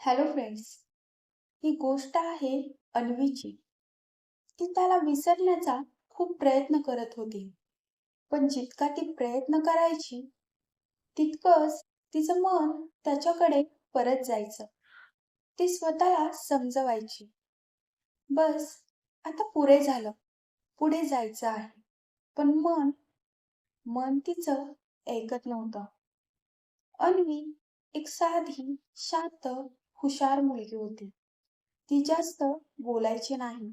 Hello friends, ही गोष्ट आहे अन्वीची. ती त्याला विसरण्याचा खूप प्रयत्न करत होती. पण जितका ती प्रयत्न करायची, तितकंच तिचं मन त्याच्याकडे परत जायचं. ती स्वतःला समजवायची, बस आता पुरे झालं, पुढे जायचं आहे. पण मन मन तिचं ऐकत नव्हतं. अन्वी एक साधी, शांत, हुशार मुलगी होती. ती जास्त बोलायची नाही,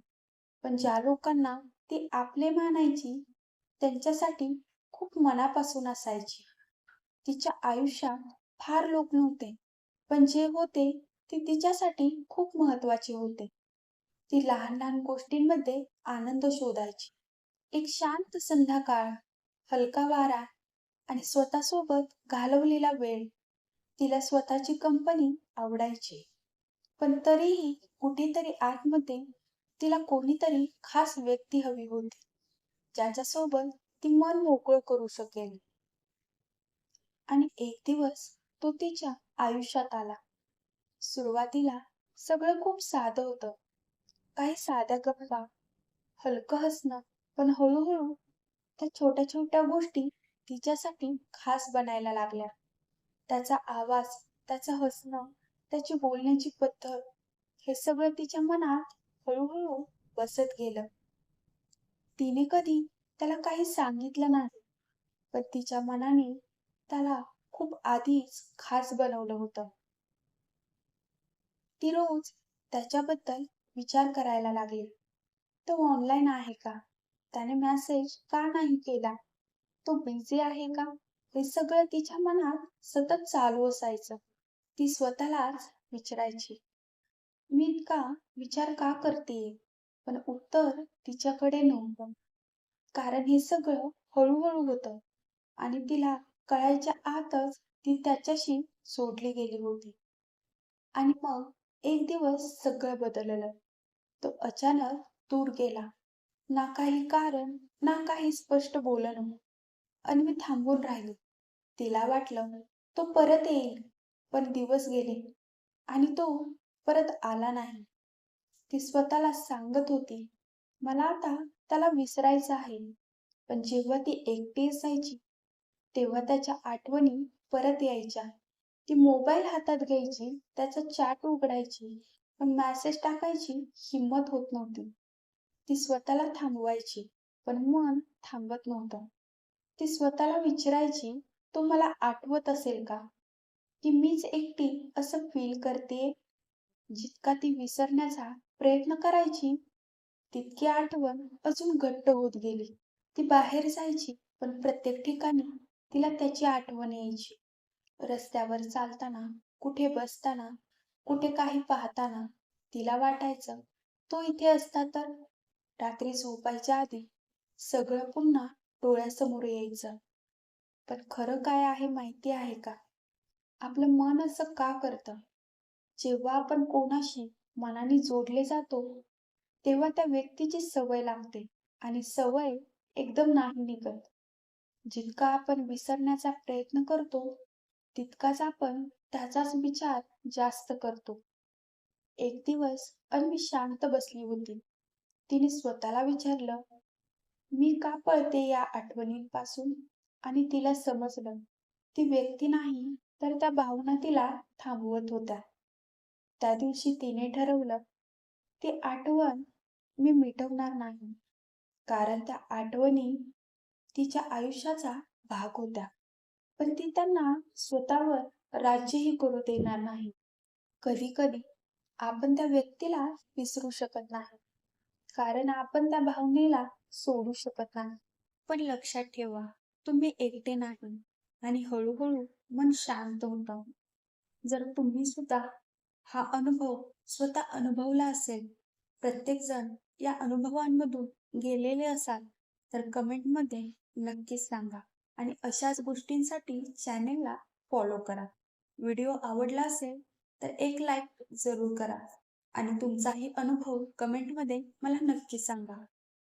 पण ज्या लोकांना ती आपले मानायची त्यांच्यासाठी खूप मनापासून असायची. तिच्या आयुष्यात फार लोक नव्हते, पण जे होते ते तिच्यासाठी खूप महत्वाचे होते. ती लहान लहान गोष्टींमध्ये आनंद शोधायची. एक शांत संध्याकाळ, हलका वारा आणि स्वतःसोबत घालवलेला वेळ तिला स्वतःची कंपनी आवडायची. पण तरीही कुठेतरी आतमध्ये तिला कोणीतरी खास व्यक्ती हवी होती, ज्याच्यासोबत ती मन मोकळं करू शकेल. आणि एक दिवस तो तिच्या आयुष्यात आला. सुरुवातीला सगळं खूप साधं होतं. काही साध्या गप्पा, हलकं हसणं, पण हळूहळू त्या छोट्या छोट्या गोष्टी तिच्यासाठी खास बनायला लागल्या. त्याचा आवाज, त्याचं हसणं, त्याची बोलण्याची पद्धत, हे सगळं तिच्या मनात हळूहळू बसत गेलं. तिने कधी त्याला काही सांगितलं नाही, पण तिच्या मनाने त्याला खूप आधीच खास बनवलं होतं. ती रोज त्याच्याबद्दल विचार करायला लागली. तो ऑनलाईन आहे का? त्याने मेसेज का नाही केला? तो बिझी आहे का? हे सगळं तिच्या मनात सतत चालू असायचं. ती स्वतःलाच विचारायची, मी इतका विचार का करतेय? पण उत्तर तिच्याकडे नव्हतं. कारण हे सगळं हळूहळू होतं आणि तिला कळायच्या आतच ती त्याच्याशी सोडली गेली होती. आणि मग एक दिवस सगळं बदललं. तो अचानक दूर गेला. ना काही कारण, ना काही स्पष्ट बोलणं. आणि मी थांबून राहिली. तिला वाटलं तो परत येईल, पण दिवस गेले आणि तो परत आला नाही. ती स्वतःला सांगत होती, मला आता त्याला विसरायचं आहे. पण जेव्हा ती एकटी असायची, तेव्हा त्याच्या आठवणी परत यायच्या. ती मोबाईल हातात घ्यायची, त्याचा चॅट उघडायची, पण मेसेज टाकायची हिंमत होत नव्हती. ती स्वतःला थांबवायची, पण मन थांबत नव्हतं. ती स्वतःला विचारायची, तो मला आठवत असेल का? की मीच एकटी असं फील करतेय? जितका ती विसरण्याचा प्रयत्न करायची, तितकी आठवण अजून घट्ट होत गेली. ती बाहेर जायची, पण प्रत्येक ठिकाणी तिला त्याची आठवण यायची. रस्त्यावर चालताना, कुठे बसताना, कुठे काही पाहताना तिला वाटायचं, तो इथे असता तर. रात्री झोपायच्या आधी सगळं पुन्हा डोळ्यासमोर यायचं. पण खरं काय आहे माहिती आहे का? आपलं मन असं का करतं? जेव्हा आपण कोणाशी मनाने जोडले जातो, तेव्हा त्या व्यक्तीची सवय लागते आणि सवय एकदम नाही निघत. जितका आपण विसरण्याचा प्रयत्न करतो, तितकाच आपण त्याचाच विचार जास्त करतो. एक दिवस अन्वी शांत बसली होती. तिने स्वतःला विचारलं, मी का पळते या आठवणींपासून? आणि तिला समजलं, ती व्यक्ती नाही, तर त्या भावना तिला थांबवत होत्या. त्या दिवशी तिने ठरवलं, ती आठवण मी मिटवणार नाही. कारण त्या आठवणी तिच्या आयुष्याचा भाग होत्या. पण ती त्यांना स्वतःवर राज्यही करू देणार नाही. कधी कधी आपण त्या व्यक्तीला विसरू शकत नाही, कारण आपण त्या भावनेला सोडू शकत नाही. पण लक्षात ठेवा, तुम्ही एकटे नाही आणि हळूहळू मन शांत होतं. जर तुम्ही सुद्धा हा अनुभव स्वतः अनुभवला असेल, प्रत्येक जण या अनुभवांमधून गेलेले असाल, तर कमेंटमध्ये नक्कीच सांगा. आणि अशाच गोष्टींसाठी चॅनेलला फॉलो करा. व्हिडिओ आवडला असेल तर एक लाईक जरूर करा आणि तुमचाही अनुभव कमेंटमध्ये मला नक्की सांगा.